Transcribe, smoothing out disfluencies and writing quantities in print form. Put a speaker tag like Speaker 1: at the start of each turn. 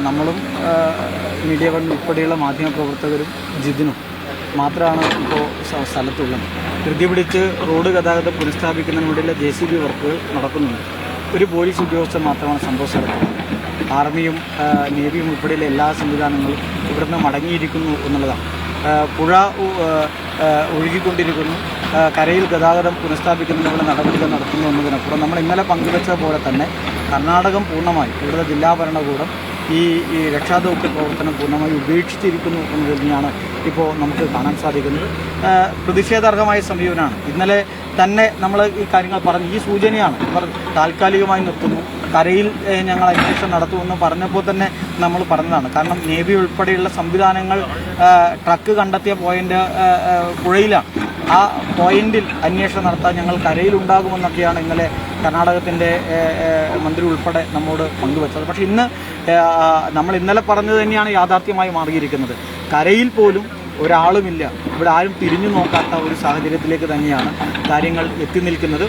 Speaker 1: നമ്മളും media one ഉൾപ്പെടെയുള്ള മാധ്യമപ്രവർത്തകരും ജിതിനും മാത്രമാണ് ഇപ്പോൾ സ്ഥലത്തുള്ളത്. ധൃതി പിടിച്ച് റോഡ് ഗതാഗതം പുനഃസ്ഥാപിക്കുന്നതിന് വേണ്ടിയുള്ള JCB വർക്ക് നടക്കുന്നുണ്ട്. ഒരു പോലീസ് ഉദ്യോഗസ്ഥർ മാത്രമാണ് സംഭവ സ്ഥലത്ത്. ആർമിയും നേവിയും ഉൾപ്പെടെയുള്ള എല്ലാ സംവിധാനങ്ങളും ഇവിടുന്ന് മടങ്ങിയിരിക്കുന്നു എന്നുള്ളതാണ്. പുഴ ഒഴുകിക്കൊണ്ടിരിക്കുന്നു. കരയിൽ ഗതാഗതം പുനഃസ്ഥാപിക്കുന്നതിനുള്ള നടപടികൾ നടത്തുന്നു എന്നതിനപ്പുറം നമ്മൾ ഇന്നലെ പങ്കുവച്ച പോലെ തന്നെ കർണാടകം പൂർണ്ണമായി ഇവിടുത്തെ ജില്ലാ ഭരണകൂടം ഈ രക്ഷാദൗത്യ പ്രവർത്തനം പൂർണ്ണമായി ഉപേക്ഷിച്ചിരിക്കുന്നു എന്ന് തന്നെയാണ് ഇപ്പോൾ നമുക്ക് കാണാൻ സാധിക്കുന്നത്. പ്രതിഷേധാർഹമായ സമീപനമാണ്. ഇന്നലെ തന്നെ നമ്മൾ ഈ കാര്യങ്ങൾ പറഞ്ഞു. ഈ സൂചനയാണ് ഇവർ താൽക്കാലികമായി നിർത്തുന്നു, കരയിൽ ഞങ്ങൾ അന്വേഷണം നടത്തുമെന്ന് പറഞ്ഞപ്പോൾ തന്നെ നമ്മൾ പറഞ്ഞതാണ്. കാരണം നേവി ഉൾപ്പെടെയുള്ള സംവിധാനങ്ങൾ ട്രക്ക് കണ്ടെത്തിയ പോയിന്റ് പുഴയിലാണ്. ആ പോയിന്റിൽ അന്വേഷണം നടത്താൻ ഞങ്ങൾ കരയിലുണ്ടാകുമെന്നൊക്കെയാണ് ഇന്നലെ കർണാടകത്തിൻ്റെ മന്ത്രി ഉൾപ്പെടെ നമ്മോട് പങ്കുവച്ചത്. പക്ഷേ ഇന്ന് നമ്മൾ ഇന്നലെ പറഞ്ഞത് തന്നെയാണ് യാഥാർത്ഥ്യമായി മാറിയിരിക്കുന്നത്. കരയിൽ പോലും ഒരാളുമില്ല. ഇവിടെ ആരും തിരിഞ്ഞു നോക്കാത്ത ഒരു സാഹചര്യത്തിലേക്ക് തന്നെയാണ് കാര്യങ്ങൾ എത്തി നിൽക്കുന്നത്.